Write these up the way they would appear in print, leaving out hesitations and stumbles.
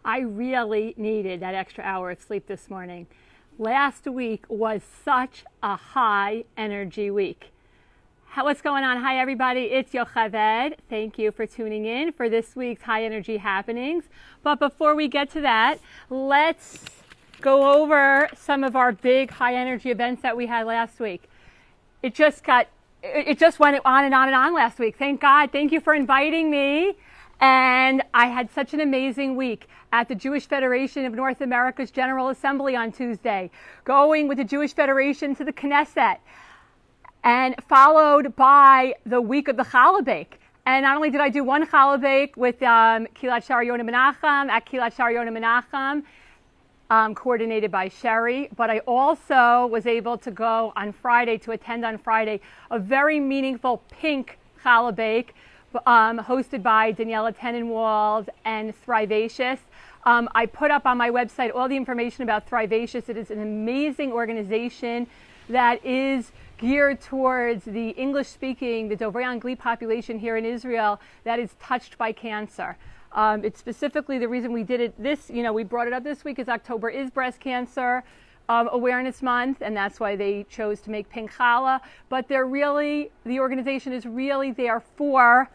I really needed that extra hour of sleep this morning. Last week was such a high energy week. What's going on? Hi everybody, it's Yocheved. Thank you for tuning in for this week's High Energy Happenings. But before we get to that, let's go over some of our big high energy events that we had last week. It just went on and on and on last week. Thank God. Thank you for inviting me. And I had such an amazing week at the Jewish Federation of North America's General Assembly on Tuesday, going with the Jewish Federation to the Knesset, and followed by the week of the Challah Bake. And not only did I do one Challah Bake with Kilat Shar Yonah Menachem at Kilat Shar Yonah Menachem, coordinated by Sherry, but I also was able to go on Friday, to attend on Friday, a very meaningful pink Challah Bake, hosted by Daniela Tenenwald and Thrivacious. I put up on my website all the information about Thrivacious. It is an amazing organization that is geared towards the English-speaking, the Dovrei Angli population here in Israel that is touched by cancer. It's specifically the reason we did it we brought it up this week is October is Breast Cancer Awareness Month, and that's why they chose to make pink challah. But the organization is really there for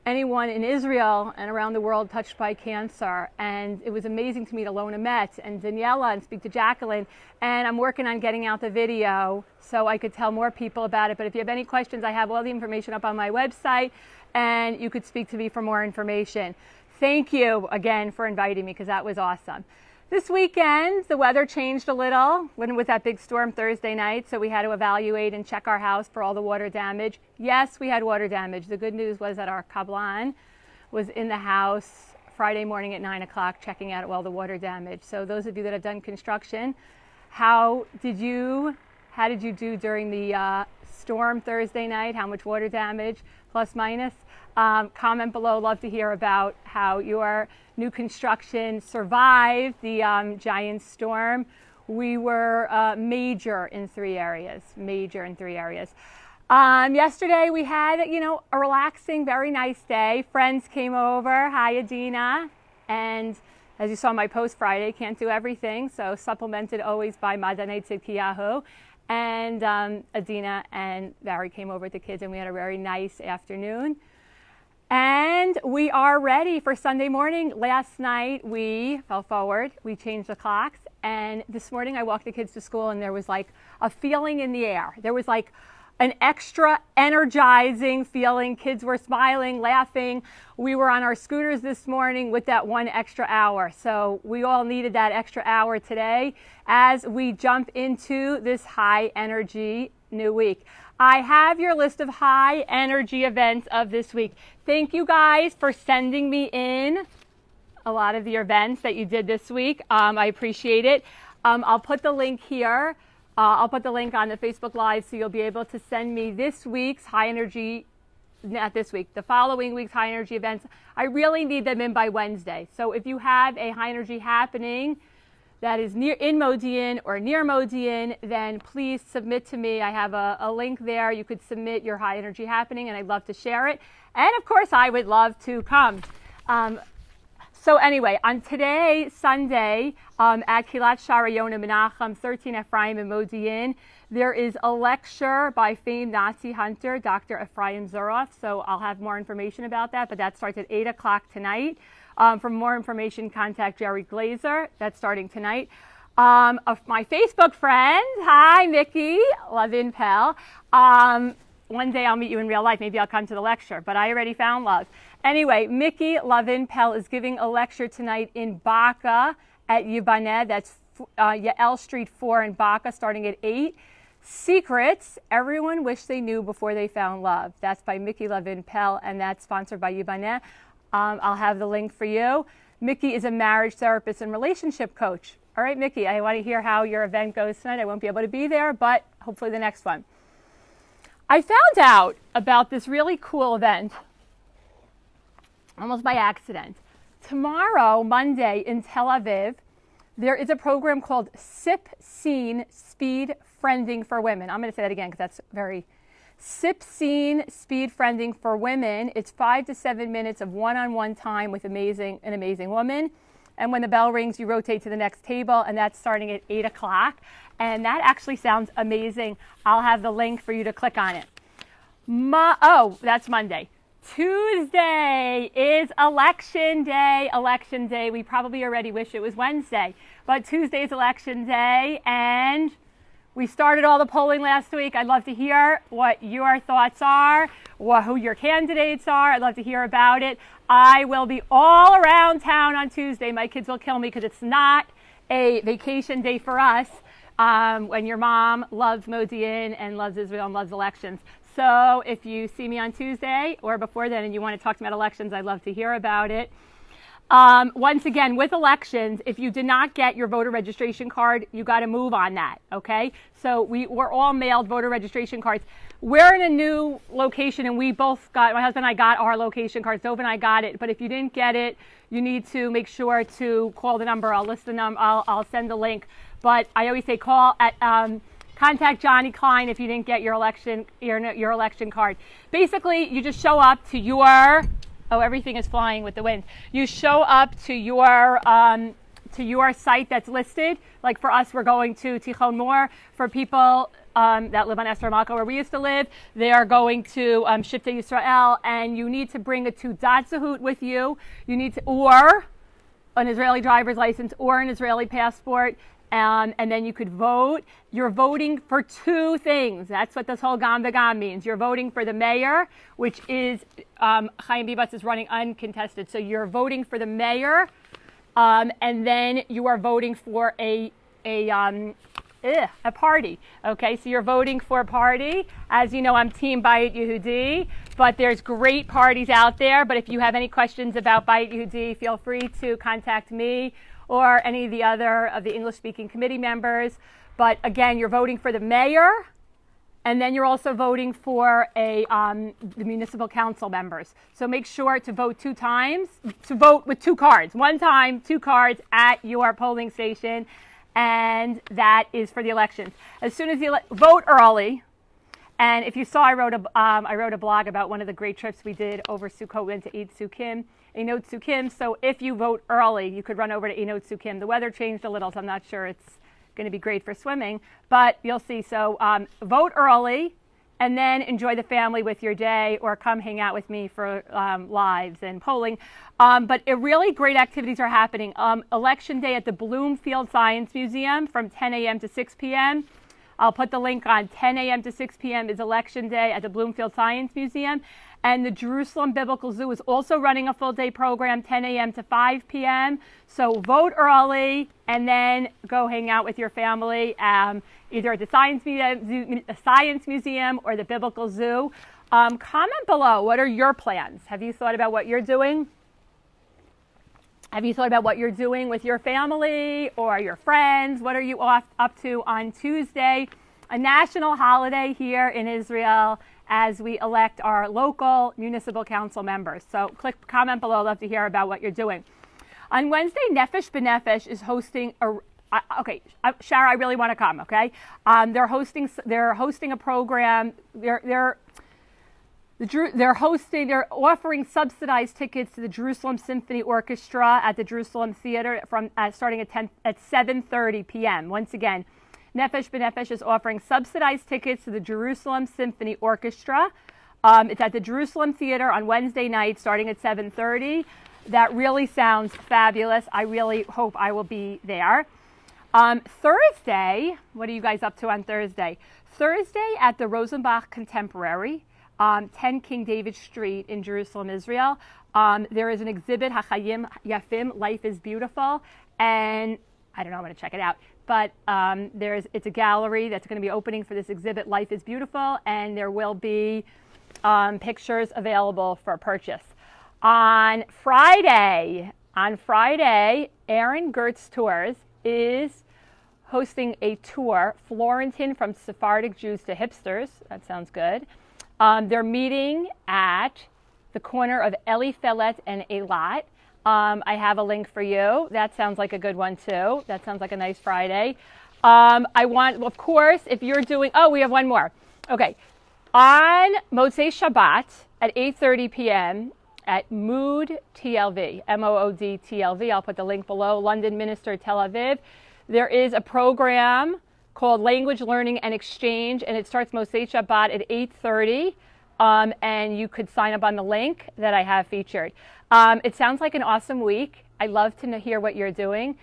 anyone in Israel and around the world touched by cancer. And it was amazing to meet Alona Metz and Daniela and speak to Jacqueline. And I'm working on getting out the video so I could tell more people about it. But if you have any questions, I have all the information up on my website, and you could speak to me for more information. Thank you again for inviting me, because that was awesome. This weekend, the weather changed a little with that big storm Thursday night, so we had to evaluate and check our house for all the water damage. Yes, we had water damage. The good news was that our kablan was in the house Friday morning at 9 o'clock checking out all the water damage. So those of you that have done construction, how did you do during the storm Thursday night? How much water damage, plus minus? Comment below. Love to hear about how your new construction survived the giant storm. We were major in three areas. Yesterday we had, a relaxing, very nice day. Friends came over. Hi, Adina. And as you saw my post Friday, can't do everything, so supplemented always by Madanei Tzidkiyahu. And Adina and Barry came over with the kids, and we had a very nice afternoon. And we are ready for Sunday morning. Last night we fell forward. We changed the clocks. And this morning I walked the kids to school, and there was like a feeling in the air. There was like an extra energizing feeling. Kids were smiling, laughing. We were on our scooters this morning with that one extra hour. So we all needed that extra hour today as we jump into this high energy new week. I have your list of high energy events of this week. Thank you guys for sending me in a lot of your events that you did this week. I appreciate it. I'll put the link here. I'll put the link on the Facebook Live, so you'll be able to send me this week's high energy, not this week, the following week's high energy events. I really need them in by Wednesday. So if you have a high energy happening that is in Modi'in or near Modi'in, then please submit to me. I have a link there. You could submit your high energy happening, and I'd love to share it. And of course, I would love to come. So anyway, on today, Sunday, at Kilat Shara Yonah Menachem, 13 Ephraim in Modi'in, there is a lecture by famed Nazi hunter, Dr. Ephraim Zuroff. So I'll have more information about that, but that starts at 8 o'clock tonight. For more information, contact Jerry Glazer. That's starting tonight. Of my Facebook friend, hi, Mickey Lavin Pell. One day I'll meet you in real life. Maybe I'll come to the lecture, but I already found love. Anyway, Mickey Lavin Pell is giving a lecture tonight in Baca at Yibaneh. That's Yael Street 4 in Baca, starting at 8. Secrets everyone wished they knew before they found love. That's by Mickey Lavin Pell, and that's sponsored by Yibaneh. I'll have the link for you. Mickey is a marriage therapist and relationship coach. All right, Mickey, I want to hear how your event goes tonight. I won't be able to be there, but hopefully the next one. I found out about this really cool event almost by accident. Tomorrow, Monday, in Tel Aviv, there is a program called SIP Scene Speed Friending for Women. I'm going to say that again because that's very SIP Scene Speed Friending for Women. It's 5 to 7 minutes of one-on-one time with an amazing woman. And when the bell rings, you rotate to the next table, and that's starting at 8 o'clock. And that actually sounds amazing. I'll have the link for you to click on it. That's Monday. Tuesday is election day. Election day. We probably already wish it was Wednesday, but Tuesday is election day, and we started all the polling last week. I'd love to hear what your thoughts are, who your candidates are. I'd love to hear about it. I will be all around town on Tuesday. My kids will kill me because it's not a vacation day for us when your mom loves Modi'in and loves Israel and loves elections. So if you see me on Tuesday or before then and you want to talk to me about elections, I'd love to hear about it. Once again, with elections, if you did not get your voter registration card, you got to move on that, okay? So we're all mailed voter registration cards. We're in a new location, and my husband and I got our location cards. Dov and I got it. But if you didn't get it, you need to make sure to call the number. I'll list the number. I'll send the link. But I always say contact Johnny Klein if you didn't get your election card. Basically, you just show up to your everything is flying with the wind. You show up to your site that's listed. Like for us, we're going to Tichon Mor. For people that live on Esther Malka, where we used to live, they are going to Shiftei Yisrael, and you need to bring a Teudat Zehut with you. You need to, or an Israeli driver's license, or an Israeli passport. And then you could vote. You're voting for two things. That's what this whole Gam V'Gam means. You're voting for the mayor, which is Chaim Bibatz is running uncontested. So you're voting for the mayor, and then you are voting for a party. Okay, so you're voting for a party. As you know, I'm Team Bayit Yehudi, but there's great parties out there. But if you have any questions about Bayit Yehudi, feel free to contact me or any of the other of the English-speaking committee members. But again, you're voting for the mayor, and then you're also voting for the municipal council members. So make sure to vote 2 times, to vote with 2 cards. 1 time, 2 cards at your polling station, and that is for the elections. As soon as you vote early, and if you saw, I wrote a blog about one of the great trips we did over Sukkot. We went to Eid Sukkim. Einot Sukkim. So if you vote early, you could run over to Einot Sukkim. The weather changed a little, so I'm not sure it's going to be great for swimming, but you'll see. So vote early, and then enjoy the family with your day, or come hang out with me for lives and polling. But really great activities are happening. Election day at the Bloomfield Science Museum from 10 a.m. to 6 p.m. I'll put the link on. 10 a.m. to 6 p.m. is Election Day at the Bloomfield Science Museum. And the Jerusalem Biblical Zoo is also running a full-day program, 10 a.m. to 5 p.m. So vote early, and then go hang out with your family, either at the Science Museum or the Biblical Zoo. Comment below, what are your plans? Have you thought about what you're doing? Have you thought about what you're doing with your family or your friends? What are you up to on Tuesday? A national holiday here in Israel as we elect our local municipal council members. So comment below. I'd love to hear about what you're doing. On Wednesday, Nefesh B'Nefesh is hosting Shara, I really want to come, okay? They're hosting a program. They're offering subsidized tickets to the Jerusalem Symphony Orchestra at the Jerusalem Theater starting at 7:30 p.m. Once again, Nefesh B'Nefesh is offering subsidized tickets to the Jerusalem Symphony Orchestra. It's at the Jerusalem Theater on Wednesday night starting at 7:30. That really sounds fabulous. I really hope I will be there. Thursday, what are you guys up to on Thursday? Thursday at the Rosenbach Contemporary, 10 King David Street in Jerusalem, Israel. There is an exhibit, HaChayim Yafim, Life is Beautiful, and I don't know, I'm going to check it out. But it's a gallery that's going to be opening for this exhibit, Life is Beautiful, and there will be pictures available for purchase. On Friday, Aaron Gertz Tours is hosting a tour, Florentine from Sephardic Jews to Hipsters. That sounds good. They're meeting at the corner of Eli Felet and Eilat. I have a link for you. That sounds like a good one too. That sounds like a nice Friday. Of course, if you're doing, we have one more. Okay. On Motzei Shabbat at 8:30 p.m., at Mood TLV, MOOD TLV. I'll put the link below. London Minister Tel Aviv. There is a program called Language Learning and Exchange, and it starts Mosei Shabbat at 8:30. And you could sign up on the link that I have featured. It sounds like an awesome week. I love to hear what you're doing.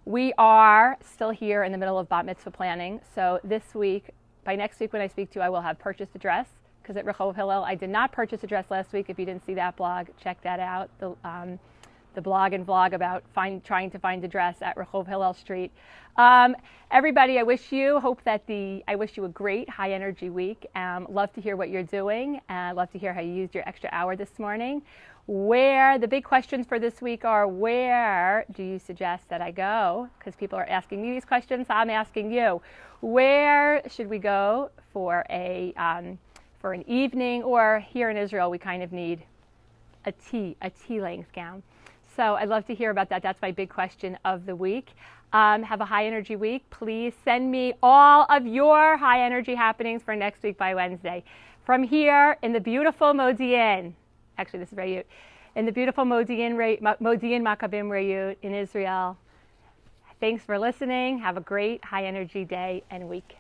We are still here in the middle of bat mitzvah planning. So this week, by next week when I speak to you, I will have purchased a dress. Because at Rehov Hillel, I did not purchase a dress last week. If you didn't see that blog, check that out. The blog and vlog about trying to find a dress at Rehov Hillel Street. Everybody, I wish you a great high energy week. Love to hear what you're doing. Love to hear how you used your extra hour this morning. The big questions for this week are, where do you suggest that I go? Because people are asking me these questions, so I'm asking you. Where should we go for an evening? Or here in Israel, we kind of need a tea length gown. So I'd love to hear about that. That's my big question of the week. Have a high energy week. Please send me all of your high energy happenings for next week by Wednesday. From here in the beautiful Modi'in, actually this is Rayut, in the beautiful Modi'in Maccabim Rayut in Israel. Thanks for listening. Have a great high energy day and week.